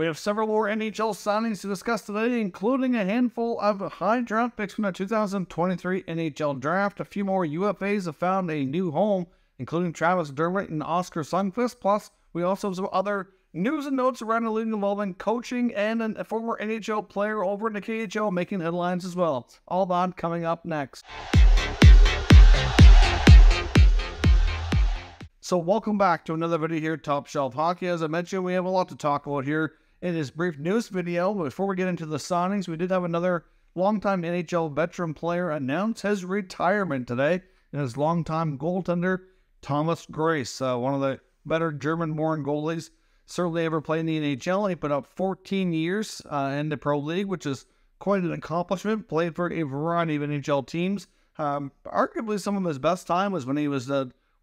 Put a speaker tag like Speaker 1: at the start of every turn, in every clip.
Speaker 1: We have several more NHL signings to discuss today, including a handful of high draft picks from the 2023 NHL Draft. A few more UFAs have found a new home, including Travis Dermott and Oskar Sundqvist. Plus, we also have some other news and notes around the league involving coaching and a former NHL player over in the KHL making headlines as well. All that coming up next. So welcome back to another video here at Top Shelf Hockey. As I mentioned, we have a lot to talk about here in this brief news video. Before we get into the signings, we did have another longtime NHL veteran player announce his retirement today, and his longtime goaltender, Thomas Greiss, one of the better German-born goalies certainly ever played in the NHL. He put up 14 years in the Pro League, which is quite an accomplishment. Played for a variety of NHL teams. Arguably some of his best time was when he was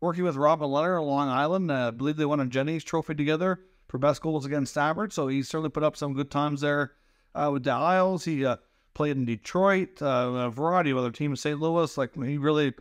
Speaker 1: working with Robin Lehner on Long Island. I believe they won a Jennings Trophy together for best goals against average, so he certainly put up some good times there with the Isles. He played in Detroit, a variety of other teams, St. Louis. Like, he really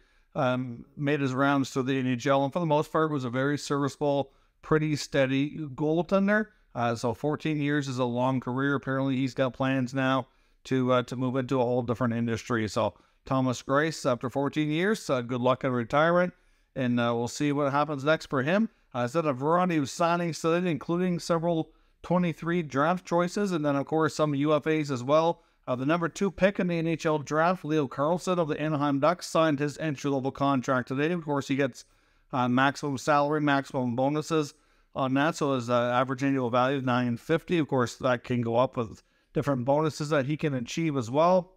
Speaker 1: made his rounds through the NHL, and for the most part was a very serviceable, pretty steady goaltender. So 14 years is a long career. Apparently he's got plans now to move into a whole different industry. So Thomas Greiss, after 14 years, good luck in retirement, and we'll see what happens next for him. I said a variety of signings today, including several 23 draft choices, and then, of course, some UFAs as well. The number 2 pick in the NHL draft, Leo Carlsson of the Anaheim Ducks, signed his entry-level contract today. Of course, he gets maximum salary, maximum bonuses on that, so his average annual value is $950. Of course, that can go up with different bonuses that he can achieve as well.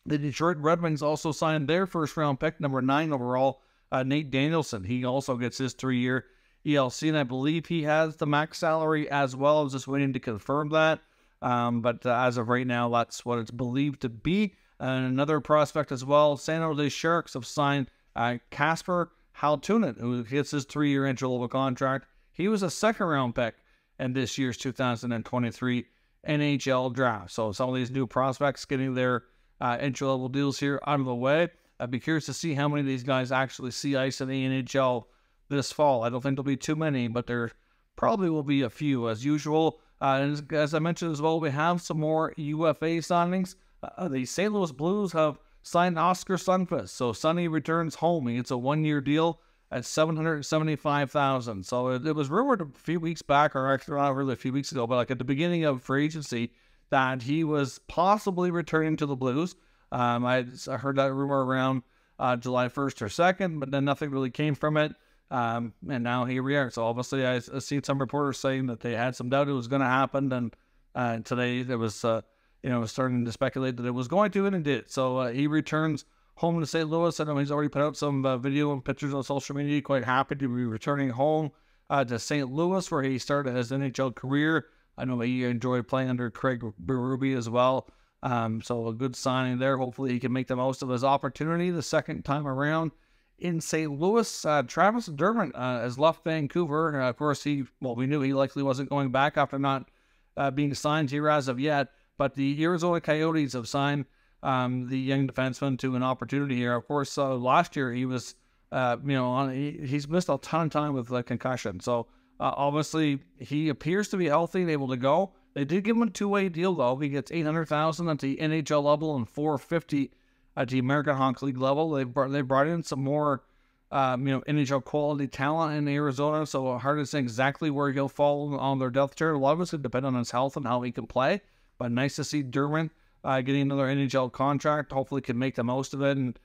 Speaker 1: The Detroit Red Wings also signed their first-round pick, number 9 overall, Nate Danielson. He also gets his 3-year ELC, and I believe he has the max salary as well. I was just waiting to confirm that. But as of right now, that's what it's believed to be. And another prospect as well, San Jose Sharks have signed Kasper Haltunen, who gets his 3-year entry-level contract. He was a second-round pick in this year's 2023 NHL draft. So some of these new prospects getting their entry-level deals here out of the way. I'd be curious to see how many of these guys actually see ice in the NHL this fall. I don't think there'll be too many, but there probably will be a few as usual. And as I mentioned as well, we have some more UFA signings. The St. Louis Blues have signed Oskar Sundqvist. So Sonny returns home. It's a 1-year deal at $775,000. So it was rumored a few weeks back, or actually not really a few weeks ago, but like at the beginning of free agency, that he was possibly returning to the Blues. I heard that rumor around July 1st or 2nd, but then nothing really came from it. And now here we are. So obviously I've seen some reporters saying that they had some doubt it was going to happen, and today there was starting to speculate that it was going to, and it did. So he returns home to St. Louis. I know he's already put out some video and pictures on social media, quite happy to be returning home to St. Louis, where he started his NHL career. I know he enjoyed playing under Craig Berube as well. So a good signing there. Hopefully he can make the most of his opportunity the second time around in St. Louis. Travis Durand has left Vancouver. Of course, we knew he likely wasn't going back after not being signed here as of yet. But the Arizona Coyotes have signed the young defenseman to an opportunity here. Of course, last year he was, he's missed a ton of time with concussion. So obviously he appears to be healthy and able to go. They did give him a 2-way deal though. He gets $800,000 at the NHL level and $450,000 at the American Hockey League level. They brought in some more, NHL quality talent in Arizona. So hard to say exactly where he'll fall on their depth chart. A lot of it's going to depend on his health and how he can play. But nice to see Durand getting another NHL contract. Hopefully can make the most of it and,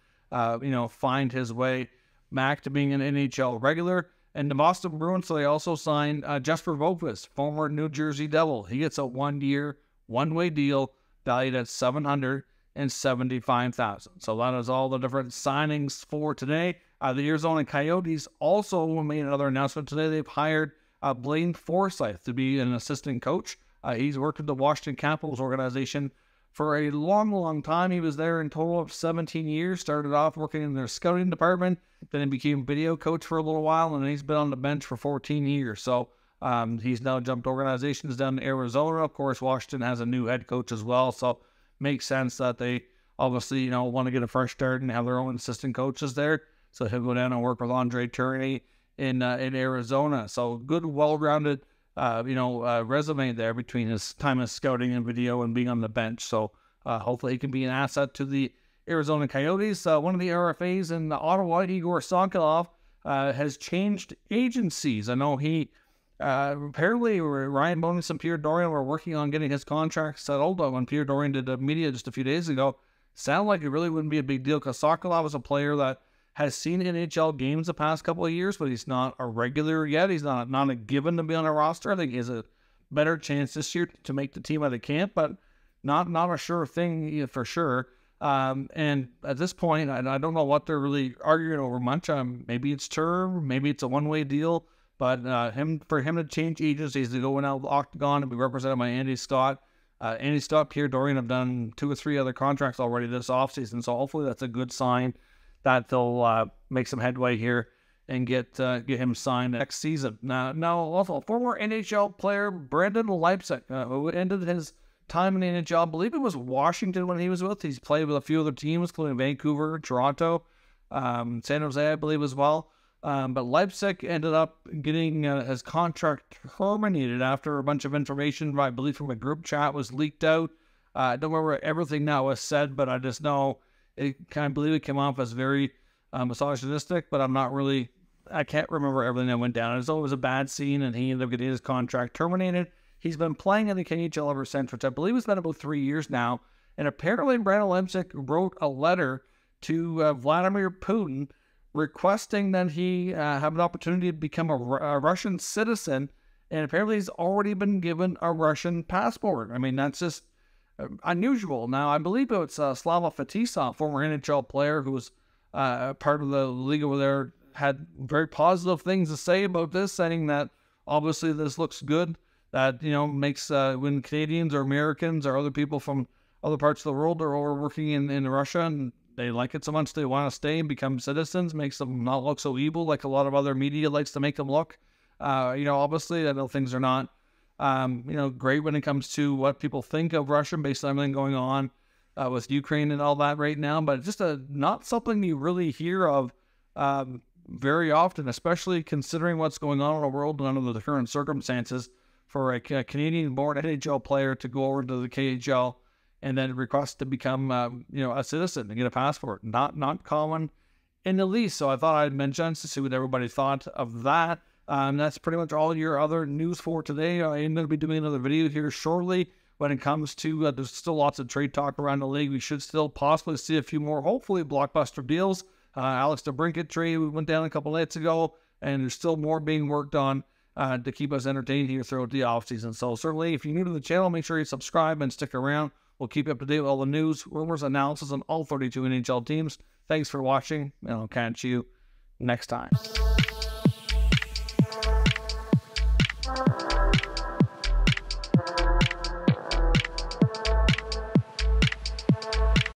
Speaker 1: find his way back to being an NHL regular. And the Boston Bruins, so they also signed Jasper Volpi, former New Jersey Devil. He gets a 1-year, 1-way deal valued at $775,000. So that is all the different signings for today. The Arizona Coyotes also made another announcement today. They've hired Blaine Forsythe to be an assistant coach. He's worked with the Washington Capitals organization for a long, long time. He was there in total of 17 years. Started off working in their scouting department. Then he became video coach for a little while, and he's been on the bench for 14 years. So he's now jumped organizations down to Arizona. Of course, Washington has a new head coach as well. So makes sense that they obviously, want to get a fresh start and have their own assistant coaches there. So he'll go down and work with Andre Tourney in Arizona. So good, well-rounded resume there between his time as scouting and video and being on the bench. So hopefully he can be an asset to the Arizona Coyotes. One of the RFAs in Ottawa, Igor Sieverov, has changed agencies. I know he apparently Ryan Bowness and Pierre Dorion were working on getting his contract settled. When Pierre Dorion did a media just a few days ago, sounded like it really wouldn't be a big deal because Sieverov is a player that has seen NHL games the past couple of years, but he's not a regular yet. He's not a given to be on a roster. I think he has a better chance this year to make the team out of camp, but not a sure thing for sure. And at this point, I don't know what they're really arguing over much. Maybe it's term, maybe it's a one-way deal, but for him to change agencies to go in out of the Octagon and be represented by Andy Stott. Andy Stott, Pierre Dorion have done 2 or 3 other contracts already this offseason, so hopefully that's a good sign that they'll make some headway here and get him signed next season. Now, also former NHL player Brandon Leipzig, who ended his time in the NHL. I believe it was Washington when he was with. He's played with a few other teams, including Vancouver, Toronto, San Jose, I believe, as well. But Leipzig ended up getting his contract terminated after a bunch of information, I believe, from a group chat was leaked out. I don't remember everything that was said, but I just know I believe it came off as very misogynistic, but I can't remember everything that went down. It was always a bad scene, and he ended up getting his contract terminated. He's been playing in the KHL ever since, which I believe has been about 3 years now. And apparently Brandon Leipzig wrote a letter to Vladimir Putin requesting that he have an opportunity to become a Russian citizen. And apparently he's already been given a Russian passport. I mean, that's just unusual. Now, I believe it's Slava Fetisov, former NHL player who was part of the league over there, had very positive things to say about this, saying that obviously this looks good. That, makes when Canadians or Americans or other people from other parts of the world are over working in Russia and they like it so much they want to stay and become citizens, makes them not look so evil like a lot of other media likes to make them look. Obviously, I know things are not, great when it comes to what people think of Russia based on everything going on with Ukraine and all that right now, but it's just not something you really hear of very often, especially considering what's going on in the world and under the current circumstances. For a Canadian-born NHL player to go over to the KHL and then request to become, a citizen and get a passport. Not common in the least. So I thought I'd mention to see what everybody thought of that. That's pretty much all your other news for today. I'm going to be doing another video here shortly when it comes to, there's still lots of trade talk around the league. We should still possibly see a few more, hopefully, blockbuster deals. Alex DeBrincat trade we went down a couple nights ago, and there's still more being worked on to keep us entertained here throughout the offseason. So certainly, if you're new to the channel, make sure you subscribe and stick around. We'll keep you up to date with all the news, rumors, analysis on all 32 NHL teams. Thanks for watching, and I'll catch you next time.